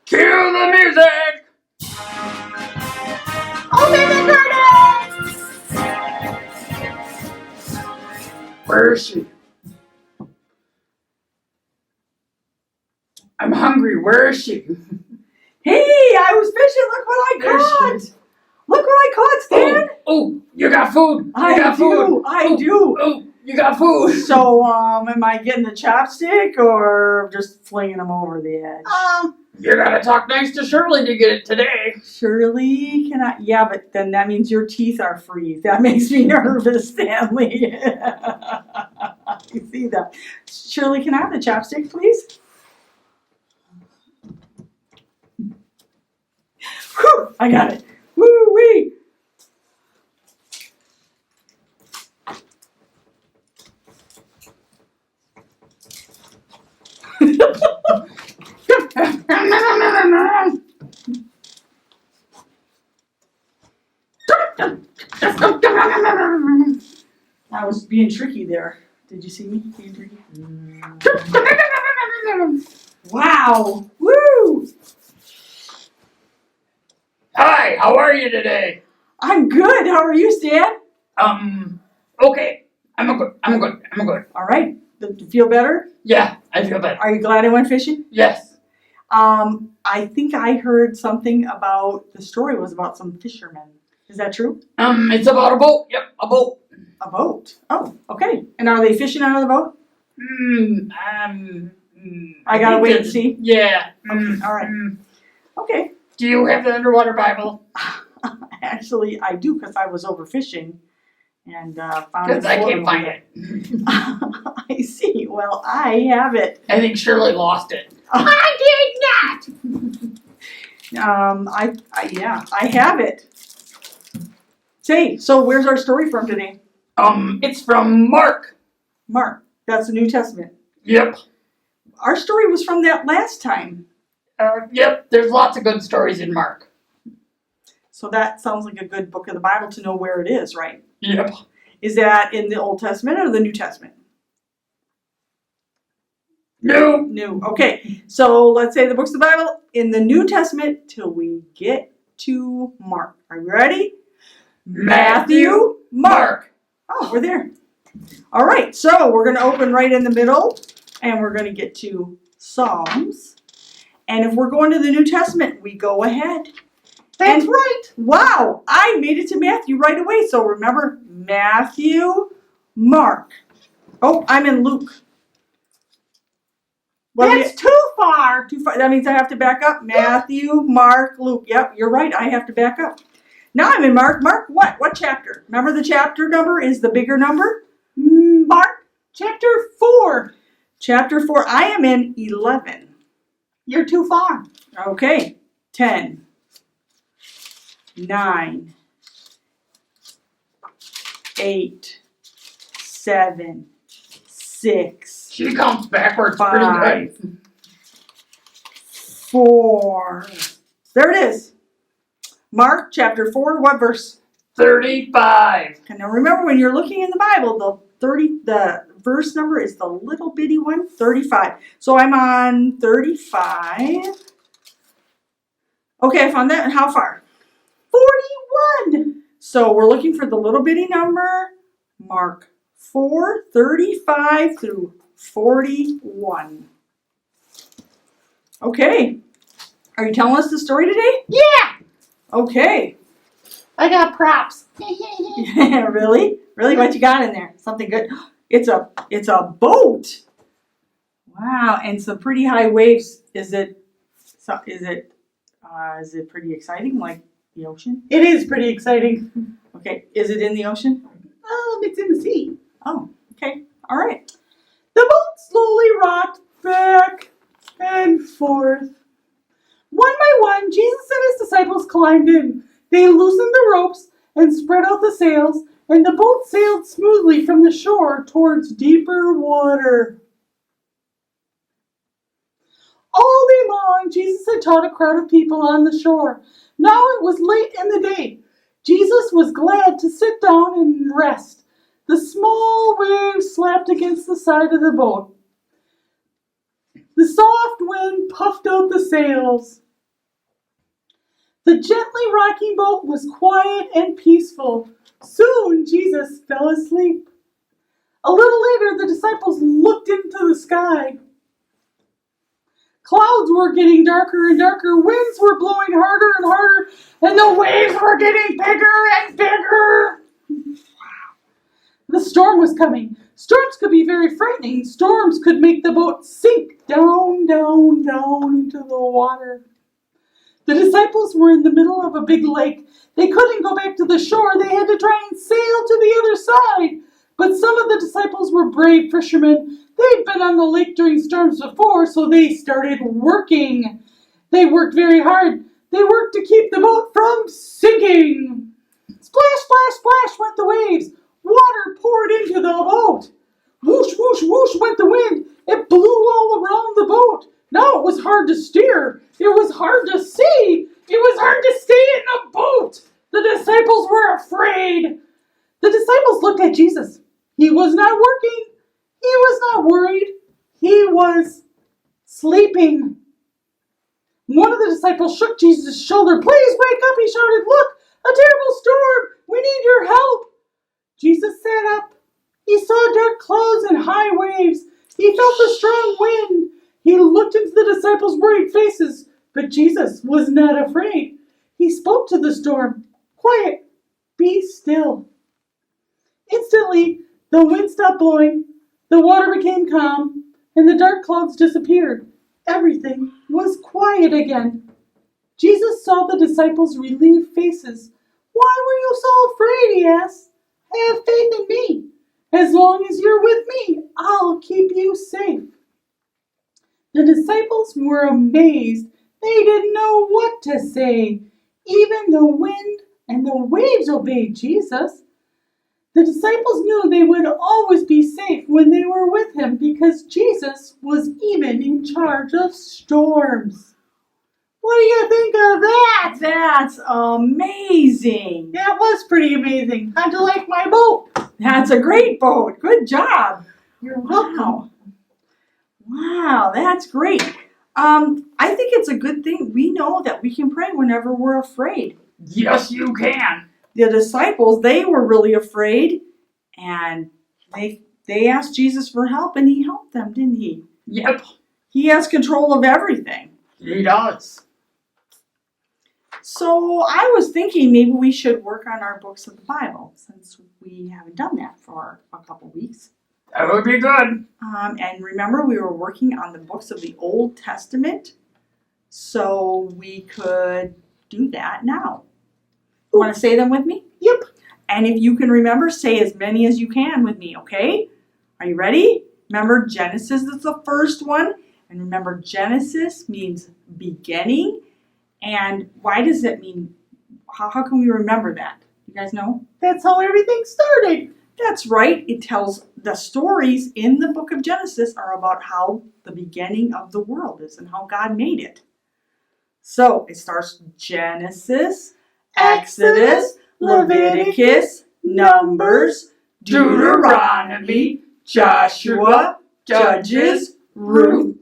Cue the music! Open the curtains! Where is she? I'm hungry. Where is she? Hey, I was fishing. Look what I There she caught. is. Look what I caught, Stan. Oh, you got food. You I got do. food. I do. Oh, you got food. So, am I getting the chopstick or just flinging them over the edge? You gotta talk nice to Shirley to get it today. Shirley, can I? Yeah, but then that means your teeth are free. That makes me nervous, Stanley. You see that? Shirley, can I have the chopstick, please? Whew, I got it. Woo-wee. I was being tricky there. Did you see me being tricky? Wow. Woo. Hi, how are you today? I'm good. How are you, Stan? Okay. I'm good. All right. Do you feel better? Yeah, I feel better. Are you glad I went fishing? Yes. I think I heard something about the story was about some fishermen. Is that true? It's about a boat. Yep, a boat. A boat. Oh, okay. And are they fishing out of the boat? I gotta wait and see. Yeah. Okay, all right. Okay. Do you have the underwater Bible? Actually, I do because I was overfishing and found it. Because I can't find it. I see. Well, I have it. I think Shirley lost it. I did not. I have it. Say, so where's our story from today? It's from Mark. Mark. That's the New Testament. Yep. Our story was from that last time. Yep. There's lots of good stories in Mark. So that sounds like a good book of the Bible to know where it is, right? Yep. Is that in the Old Testament or the New Testament? No. New. Okay. So let's say the books of the Bible in the New Testament till we get to Mark. Are you ready? Matthew, Mark. Oh, we're there. All right. So we're going to open right in the middle and we're going to get to Psalms. And if we're going to the New Testament, we go ahead. That's right. Wow. I made it to Matthew right away. So remember, Matthew, Mark. Oh, I'm in Luke. That's too far. Too far. That means I have to back up. Matthew, Mark, Luke. Yep, you're right. I have to back up. Now I'm in Mark. Mark, what? What chapter? Remember the chapter number is the bigger number? Mark, chapter 4. Chapter 4. I am in 11. You're too far. Okay. 10. 9. 8. 7. 6. She comes backwards 5. pretty good. 4. There it is. Mark chapter 4, what verse? 35. Okay, now remember when you're looking in the Bible, the verse number is the little bitty one, 35. So I'm on 35. Okay, I found that. And how far? 41. So we're looking for the little bitty number, Mark 4, 35 through 41. Okay. Are you telling us the story today? Yeah, Okay. I got props. Really? Really? What you got in there? Something good? It's a boat. Wow, and some pretty high waves. Is it pretty exciting, like the ocean? It is pretty exciting. Okay. Is it in the ocean? It's in the sea. Oh, okay. All right. The boat slowly rocked back forth. One by one, Jesus and his disciples climbed in. They loosened the ropes and spread out the sails, and the boat sailed smoothly from the shore towards deeper water. All day long, Jesus had taught a crowd of people on the shore. Now it was late in the day. Jesus was glad to sit down and rest. The small waves slapped against the side of the boat. The soft wind puffed out the sails. The gently rocking boat was quiet and peaceful. Soon Jesus fell asleep. A little later, the disciples looked into the sky. Clouds were getting darker and darker, winds were blowing harder and harder, and the waves were getting bigger and bigger. The storm was coming. Storms could be very frightening. Storms could make the boat sink down, down, down into the water. The disciples were in the middle of a big lake. They couldn't go back to the shore. They had to try and sail to the other side. But some of the disciples were brave fishermen. They'd been on the lake during storms before, so they started working. They worked very hard. They worked to keep the boat from sinking. Splash, splash, splash went the waves. Water poured into the boat. Whoosh, whoosh, whoosh went the wind. It blew all around the boat. Now it was hard to steer. It was hard to see. It was hard to stay in the boat. The disciples were afraid. The disciples looked at Jesus. He was not working. He was not worried. He was sleeping. One of the disciples shook Jesus' shoulder. Please wake up, he shouted. Look, a terrible storm. We need your help. Jesus sat up. He saw dark clouds and high waves. He felt the strong wind. He looked into the disciples' worried faces, but Jesus was not afraid. He spoke to the storm. Quiet. Be still. Instantly, the wind stopped blowing. The water became calm, and the dark clouds disappeared. Everything was quiet again. Jesus saw the disciples' relieved faces. Why were you so afraid? He asked. Have faith in me. As long as you're with me, I'll keep you safe. The disciples were amazed. They didn't know what to say. Even the wind and the waves obeyed Jesus. The disciples knew they would always be safe when they were with him because Jesus was even in charge of storms. What do you think of that? That's amazing. That was pretty amazing. How'd you like my boat? That's a great boat. Good job. You're welcome. Wow, that's great. I think it's a good thing we know that we can pray whenever we're afraid. Yes, you can. The disciples, they were really afraid, and they asked Jesus for help, and he helped them, didn't he? Yep, He has control of everything. he does. So I was thinking maybe we should work on our books of the Bible, since we haven't done that for a couple weeks. That would be good. And remember, we were working on the books of the Old Testament, so we could do that now. You want to say them with me? Yep. And if you can remember, say as many as you can with me, okay? Are you ready? Remember, Genesis is the first one. And remember, Genesis means beginning. And why does it mean, how can we remember that? You guys know? That's how everything started. That's right. It tells the stories in the book of Genesis are about how the beginning of the world is and how God made it. So it starts Genesis, Exodus, Leviticus, Numbers, Deuteronomy, Joshua, Judges, Ruth,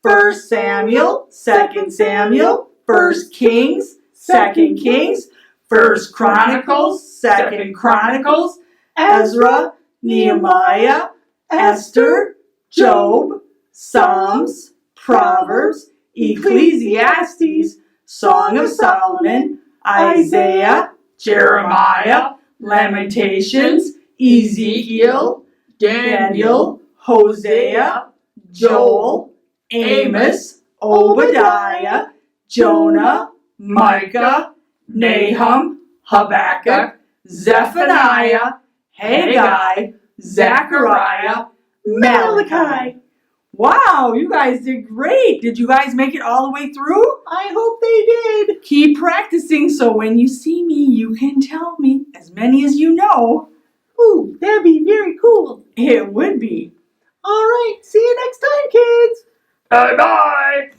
1 Samuel, 2 Samuel, 1 Kings, 2 Kings, 1 Chronicles, 2 Chronicles, Ezra, Nehemiah, Esther, Job, Psalms, Proverbs, Ecclesiastes, Song of Solomon, Isaiah, Jeremiah, Lamentations, Ezekiel, Daniel, Hosea, Joel, Amos, Obadiah, Jonah, Micah, Nahum, Habakkuk, Zephaniah, Haggai, Zechariah, Malachi. Wow, you guys did great. Did you guys make it all the way through? I hope they did. Keep practicing so when you see me, you can tell me as many as you know. Ooh, that'd be very cool. It would be. All right, see you next time, kids. Bye-bye.